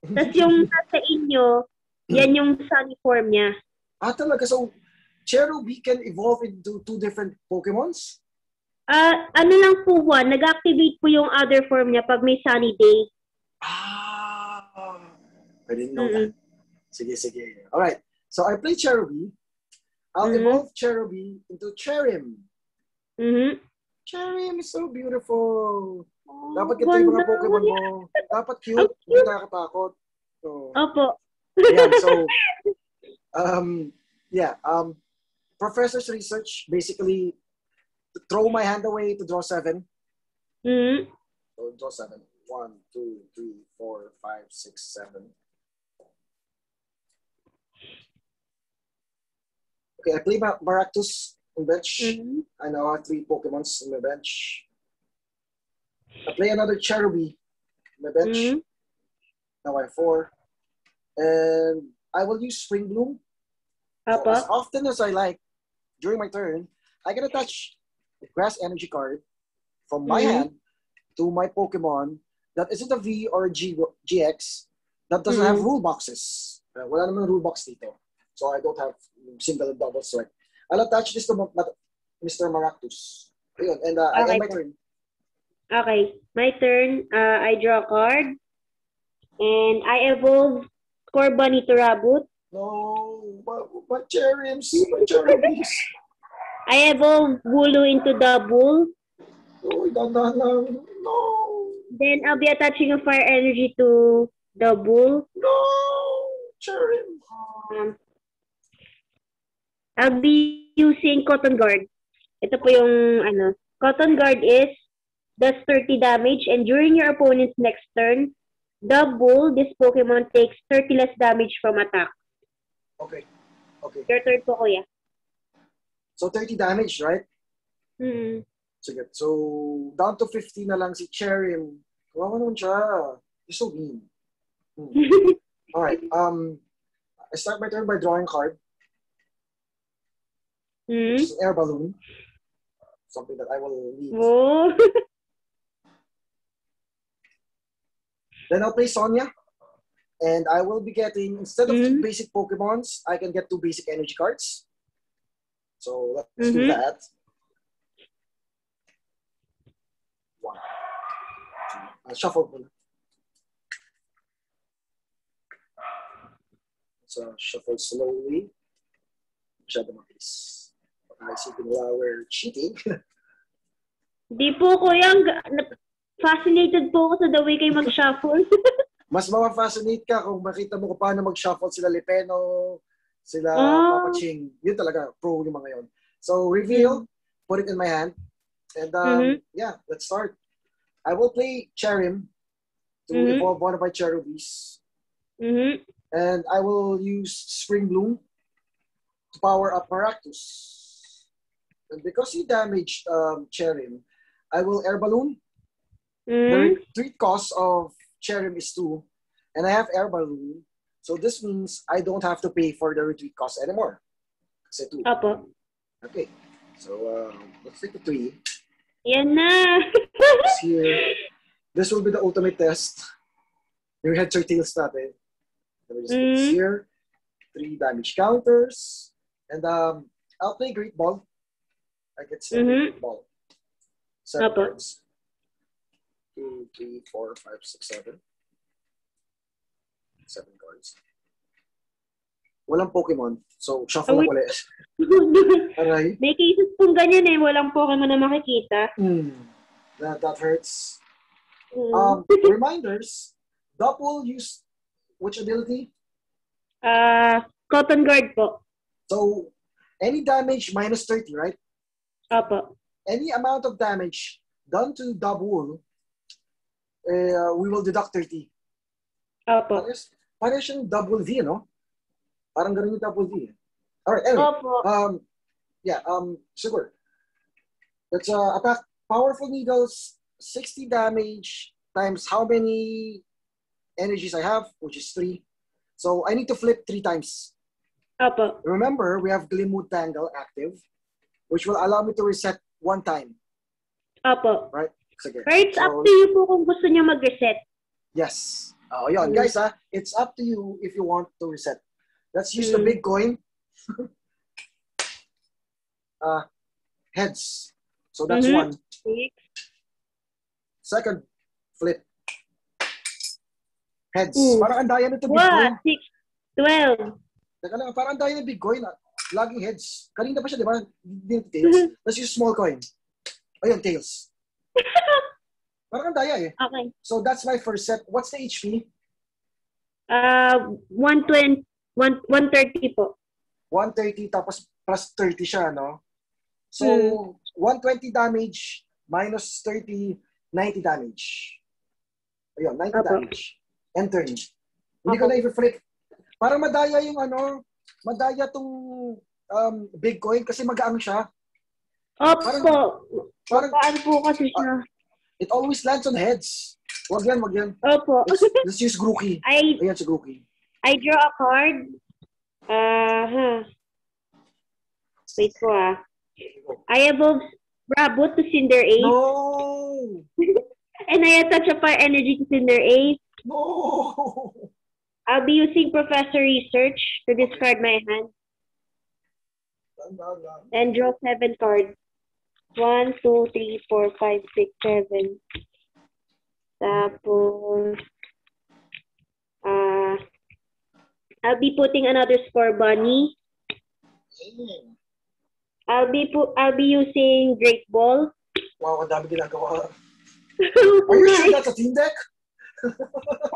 Tapos yung nasa inyo, yan yung sunny form niya. Talaga? So, Cherubi can evolve into 2 different Pokemons? Ano lang po nag-activate po yung other form niya pag may sunny day. I didn't know that. Sige. Alright, so I play Cherubi. I'll evolve Cherubi into Cherim. Cherim is so beautiful. Dapat ganito yung mga Pokemon mo. Dapat cute. Hindi nakakatakot. So, Opo. Yeah, so, Professor's research basically throw my hand away to draw 7. So draw 7. 1, 2, 3, 4, 5, 6, 7. Okay, I play Maractus on bench. I now have 3 Pokemons on my bench. I play another Cherubi on my bench. Now I have 4. And I will use Spring Bloom. So as often as I like, during my turn, I can attach the Grass Energy card from my hand to my Pokemon that isn't a V or a GX that doesn't have rule boxes. Wala naman rule box dito. So I don't have single and double strike. I'll attach this to Mr. Maractus. Ayun, and I end my turn. Okay, my turn. I draw a card. And I evolve Score Bunny to Raboot. No, my Cherims, my Cherubis. I evolve Wooloo into Double. No. Then I'll be attaching a Fire Energy to Double. No, Cherim. I'll be using Cotton Guard. Ito po yung Cotton Guard is does 30 damage and during your opponent's next turn, Double, this Pokemon takes 30 less damage from attack. Okay. Your turn po, kuya. So 30 damage, right? Sige. So down to 50 na lang si Cherim. Kawawa naman siya. He's so mean. Alright. I start my turn by drawing a card. Which is an air balloon. Something that I will need. Oh. Then I'll play Sonia. And I will be getting, instead of 2 basic Pokemons, I can get 2 basic energy cards. So let's do that. 1, 2. I'll shuffle muna. So shuffle slowly. Masyado mabilis. Baka isipin nila we're cheating. Di po, kuya. Fascinated po ako sa the way kayo mag-shuffle. Mas ma-fascinate ka kung makita mo kung paano mag-shuffle sila Lipeno, sila Papa Ching. Yun talaga, pro yung mga yun. So, reveal, put it in my hand. And yeah, let's start. I will play Cherim to evolve one of my Cherubies. And I will use Spring Bloom to power up Maractus. And because he damaged Cherim, I will Air Balloon. The retreat cost of Cherim is 2, and I have Air Balloon. So this means I don't have to pay for the retreat cost anymore. Kasi 2. Opo. Okay. So let's take the 3. Yan na. Here. This will be the ultimate test. Your heads or tails natin. Let me just put this here. 3 damage counters. And I'll play Great Ball. I get 7 Great Ball. 7 cards. 2, 3, 4, 5, 6, 7. 7 cards. Walang Pokemon. So, shuffle na ulit. Aray. May cases pong ganyan eh. Walang Pokemon na makikita. That hurts. Reminders. Double use which ability? Cotton Guard po. So, any damage minus 30, right? Opo. Any amount of damage done to Double, we will deduct 30. Opo. Parang siyang Double V, no? Parang ganun yung Double V. Alright, anyway. Opo. Sure. Let's attack Powerful Needles, 60 damage times how many energies I have, which is 3. So I need to flip 3 times. Opo. Remember, we have Glimwood Tangle active, which will allow me to reset 1 time. Opo. Right? Sige. But it's up to you po kung gusto niyo mag-reset. Yes. Yun. Guys, it's up to you if you want to reset. Let's use the big coin. Heads. So that's 1. Second, flip. Heads. Parang andaya nito big coin. 6, 12. Teka lang, parang andaya ng big coin. Laging heads. Kanina pa siya, di ba? Hindi tails. Let's use small coin. Ayun, tails. Parang andaya eh. Okay. So that's my first set. What's the HP? 120, 130 po. 130 tapos plus 30 siya, no? So, 120 damage minus 30, 90 damage. Ayun, 90 damage. And turn. Hindi ko na i-flip. Parang madaya yung madaya tong big coin kasi magaang siya. Opo. Magaan po kasi siya. It always lands on heads. Wag yan. Opo. Let's use Grookey. Ayan si Grookey. I draw a card. Wait po I evolve Bravo to Cinder Ace. No! And I attach a fire energy to Cinder Ace. No! I'll be using Professor Research to discard my hand. And draw 7 cards. 1, 2, 3, 4, 5, 6, 7. Tapos, I'll be putting another Score Bunny. I'll be using Great Ball. Wow, ang dami ginagawa. Are you sure that's a team deck?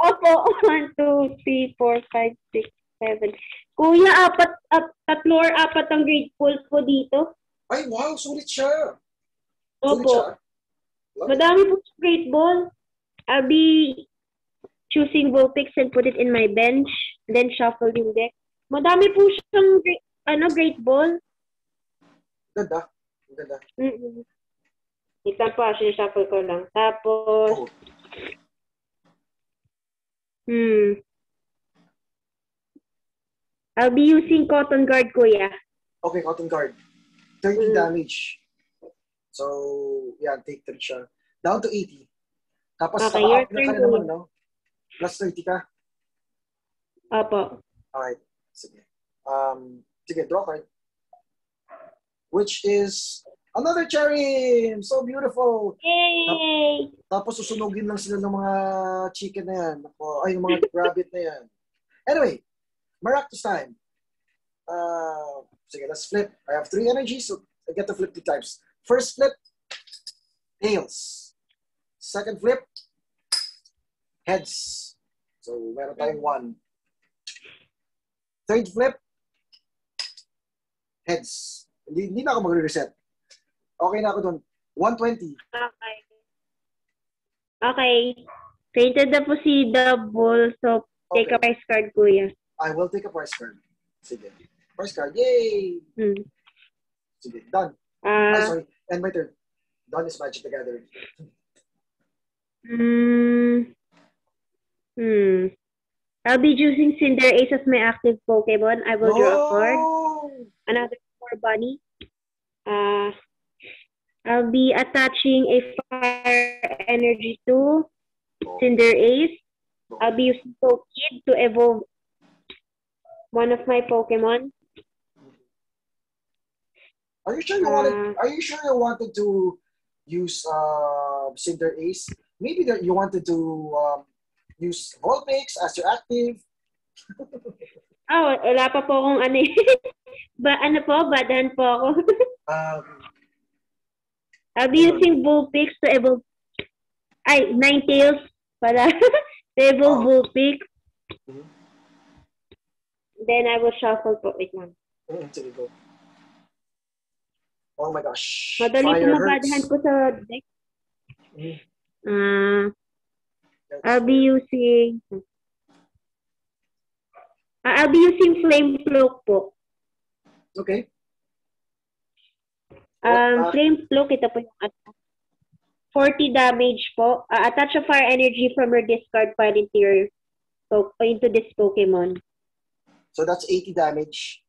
Opo, 1, 2, 3, 4, 5, 6, 7. Kuya, 3 or 4 ang Great Balls ko dito. Ay, wow, sulit siya. Opo. Madami po Great Ball. I'll be choosing Vulpix and put it in my bench. Then shuffle yung deck. Madami po siyang Great Ball. Ganda. Isa pa, shuffle ko lang. Tapos, I'll be using Cotton Guard, kuya. Okay, Cotton Guard. 30 damage. So, yeah, take 3 siya. Down to 80. Tapos, Okay, your naka-up na ka turn, rin naman, kuya. no? Plus 30 ka. Opo. Alright. Sige. Sige, draw card. Which is another cherry. So beautiful. Yay! Tapos susunugin lang sila ng mga chicken na yan. Ay, yung mga rabbit na yan. Anyway, Maractus time. Sige, let's flip. I have 3 energies, so I get to flip 2 times. First flip, tails. Second flip, heads. So, meron tayong 1. Third flip, heads. Hindi na ako magre-reset. Okay na ako dun. 120. Okay. Okay. Painted na po si Double, so take a price card, kuya. I will take a price card. Sige. Price card. Yay! Sige, done. Sorry. And my turn. Done is Magic the Gathering. I'll be choosing Cinder Ace as my active Pokemon. I will draw a card. Another for Bunny. I'll be attaching a Fire Energy to Cinder Ace. I'll be using Pokid to evolve one of my Pokemon. Are you sure you wanted to use Cinder Ace? Maybe that you wanted to use Vulpix as your active. Wala pa po akong ano eh. Badahan po ako. I'll be using Vulpix to evolve. Ninetales pala. To evolve Vulpix. Then I will shuffle po. Wait lang. Sige, go. Oh my gosh. Madali po mabadahan po sa deck. I'll be using Flame Cloak po. Okay. Flame Cloak, ito po yung attack. 40 damage po. Attach a fire energy from your discard pile into this Pokemon. So that's 80 damage.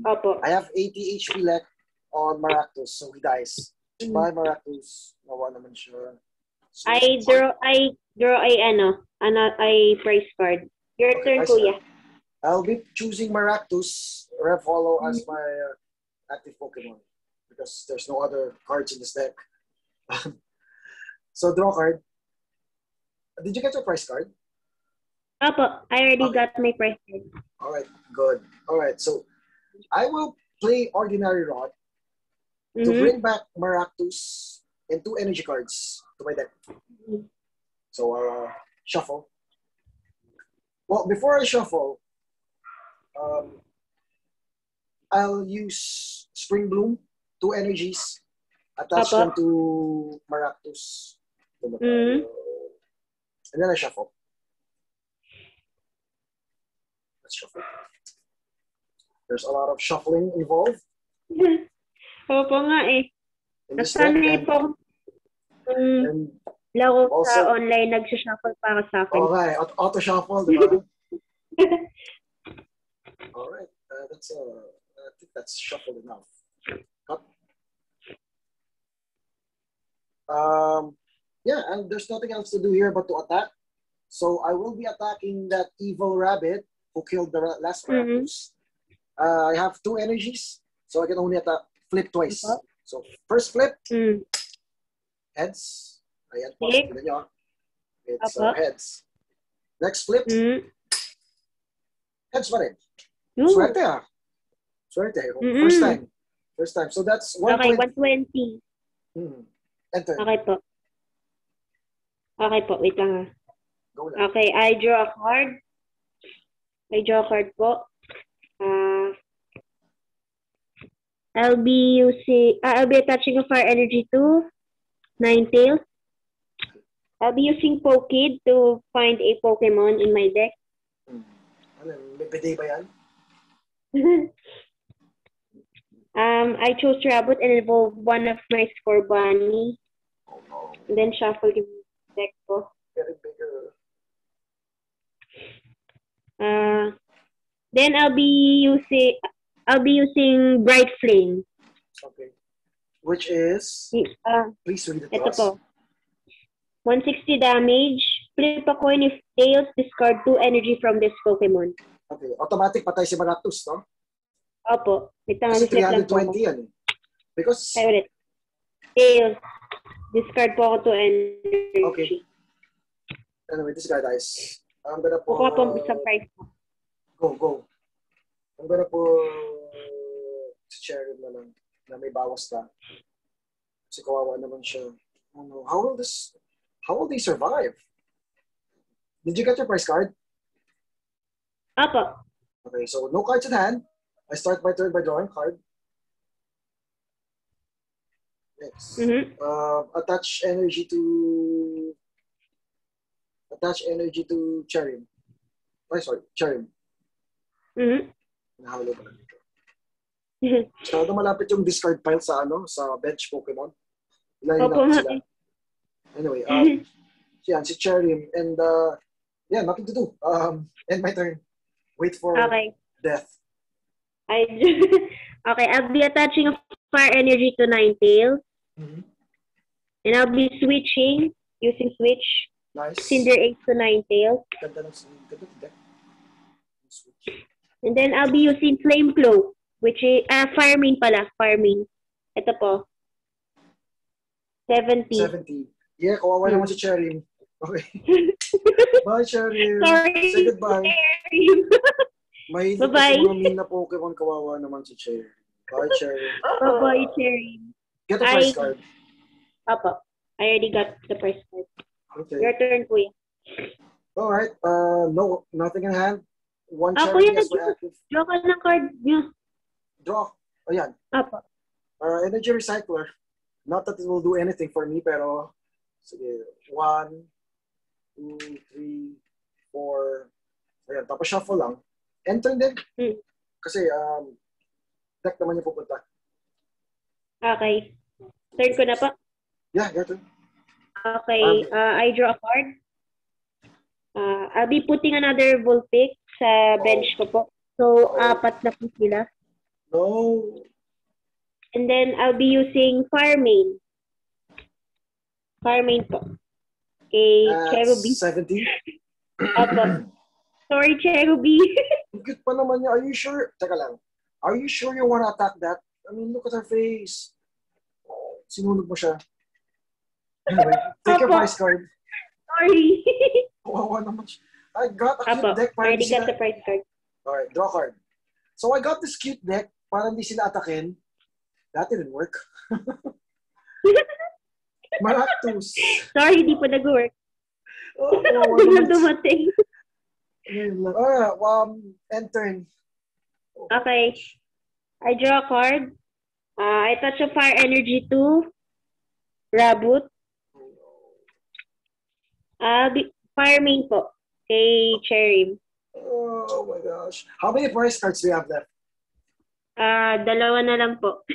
Opo. I have 80 HP left on Maractus, so he dies. Bye, Maractus. Nawa naman siya. So, I draw a price card. Your turn, kuya. I'll be choosing Maractus, Revolo as my active Pokemon because there's no other cards in this deck. So draw card. Did you get your price card? Opo, I already got my price card. All right, good. All right, so I will play Ordinary Rod to bring back Maractus and 2 energy cards to my deck. So shuffle. Well, before I shuffle, I'll use Spring Bloom, 2 energies, attach them to Maractus. And then I shuffle. Let's shuffle. There's a lot of shuffling involved. Opo nga eh. Nasanay po laro sa online, nag-shuffle para sa akin. Okay, auto-shuffle, di ba? Alright, I think that's shuffled enough. Cut. Yeah, and there's nothing else to do here but to attack. So I will be attacking that evil rabbit who killed the last Maractus. I have 2 energies, so I can only flip twice. So first flip, heads. Ayan po, tignan nyo. It's heads. Next flip, heads pa rin. Swerte ah. Swerte. First time. So that's 120. Enter. Okay po. Okay po, wait lang ah. Go lang. Okay, I draw a card. Po. I'll be attaching a fire energy to Ninetales. I'll be using Pokid to find a Pokemon in my deck. May bidet ba yan? I chose Rabbit and evolve one of my Scorbunny. Oh no. And then shuffle the deck ko. Getting bigger. Then I'll be using Bright Flame. Okay. which is, please read it to ito us. po. 160 damage. Flip a coin if tails, discard 2 energy from this Pokemon. Okay, automatic patay si Maractus, no? Opo. Kasi Flip lang po 320 yan eh. Because, ay ulit. Tails. Discard po ako 2 energy. okay. Anyway, this guy dies. I'm gonna put... Kukuha po isang price po. Go. I'm gonna put Cherry na lang na may bawas ka. Kasi kawawa naman siya. Oh no, how will they survive? Did you get your prize card? Opo. Okay, so no cards in hand. I start my turn by drawing card. Next. Attach energy to Cherry. Cherry. Nahalo pa lang dito. Masyado malapit yung discard pile sa bench Pokemon. Opo, sila. Anyway, si Cherry and nothing to do. End my turn. Wait for death. Okay, I'll be attaching a fire energy to Ninetales. And I'll be switching, using switch. Nice. Cinderace to Ninetales. Ganda deck. And then I'll be using Flame Cloak, which is, Fire Main pala, Fire Main. Ito po. 70. Yeah, kawawa naman si Cherry. Okay. Bye, Cherry. Sorry. Say goodbye. May bye-bye. Mga mean na Pokemon, kawawa naman si Cherry. Bye, Cherry. Bye-bye, Cherry. Get the prize card. Opo. I already got the prize card. Okay. Your turn, Kuya. Alright. No, nothing in hand. One Kuya, Cherry is reactive. draw ka ng card. Use. Draw. Ayan. Opo. Energy Recycler. Not that it will do anything for me, pero sige. 1, 2, 3, 4. Ayan. Tapos shuffle lang. Enter din. Kasi deck naman yung pupunta. Okay. Turn ko na pa. Yeah, your turn. Okay. I draw a card. I'll be putting another Vulpix sa bench ko po. So, 4 na po sila. No. And then, I'll be using Fire Main. Fire Main po. Okay, Cherubi. 70? Opo. Sorry, Cherubi. Good pa naman niya. Are you sure? Teka lang. Are you sure you wanna attack that? I mean, look at her face. Sinunog mo siya. Anyway, take your prize card. Sorry. Kawawa naman siya. I got a cute Opo, deck. I already got the prize card. Alright, draw card. So I got this cute deck para hindi sila atakin. That didn't work. Maractus. Sorry, di pa nag-work. Hindi na dumating. End turn. Okay. I draw a card. I touch a fire energy to Raboot. Fire Main po. Kay Cherry. Oh my gosh. How many prize cards do you have left? 2 na lang po.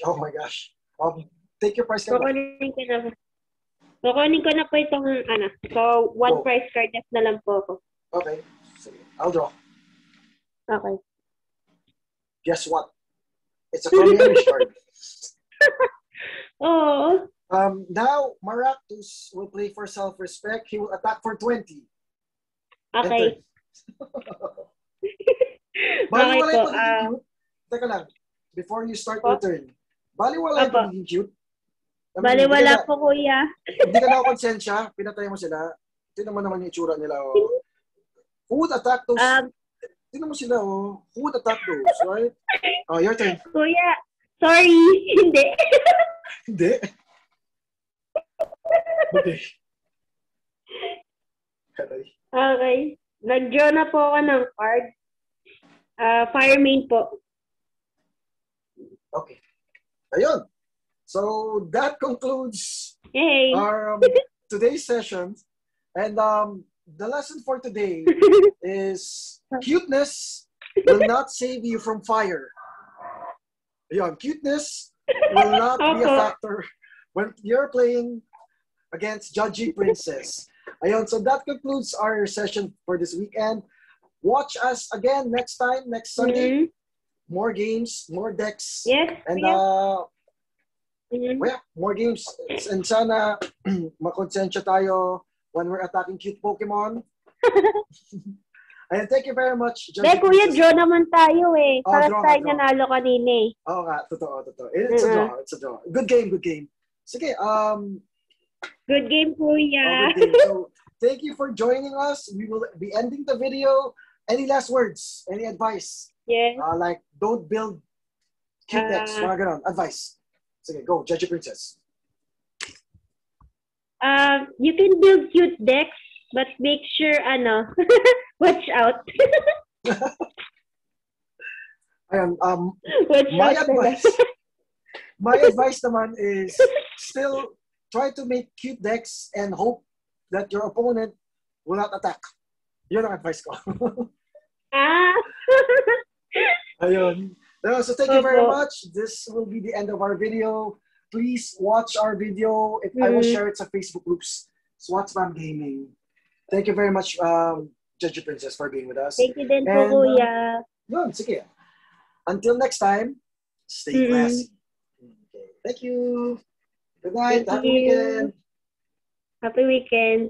Oh my gosh. Take your prize card. Kukunin ko na po itong So, 1 prize card left na lang po ako. Okay. Sige. I'll draw. Okay. Guess what? It's a Coriolis card. Oh. Now, Maractus will play for self-respect. He will attack for 20. Okay. Baliwala yung pagiging cute. Teka lang. Before you start your turn. Baliwala yung pagiging cute. Baliwala po, kuya. Hindi ka na konsensya. Pinatay mo sila. Tingnan mo naman yung itsura nila. Who would attack those? Tingnan mo sila. Who would attack those, right? Your turn. Kuya, sorry. Hindi. Hindi? Okay. Okay. Nag-draw na po ako ng card. Fire Main po. Okay. Ayun. So that concludes our today's session. And the lesson for today is cuteness will not save you from fire. Ayun, cuteness will not be a factor when you're playing against Judgy Princess. Ayun, so that concludes our session for this weekend. Watch us again next Sunday. More games, more decks. Yes. And Mhm. Well, yeah, more games. And sana makonsensya tayo when we're attacking cute Pokemon. And thank you very much, De, Judgy Kuya, Princess. draw naman tayo eh. Oh, Para draw nga, tayo draw. nanalo kanina eh. Oo nga, totoo. It's a draw, it's a draw. Good game, good game. Sige, Good game, Kuya. good game. So, thank you for joining us. We will be ending the video. Any last words? Any advice? Yes. Like, don't build cute decks. Mga ganon. Advice. Sige, go, Judgy Princess. You can build cute decks, but make sure, watch out. Ayan, Watch my out na lang. my advice naman is still try to make cute decks and hope that your opponent will not attack. Yun ang advice ko. Ah. Ayun. So thank you very Opo. much. This will be the end of our video. Please watch our video. I will share it sa Facebook groups. SWAT Spam Gaming. Thank you very much, Judgy Princess, for being with us. Thank you din po, Kuya. Yun, sige. Until next time, stay classy. Okay. Thank you. Good night. Thank Happy you. weekend. Happy weekend.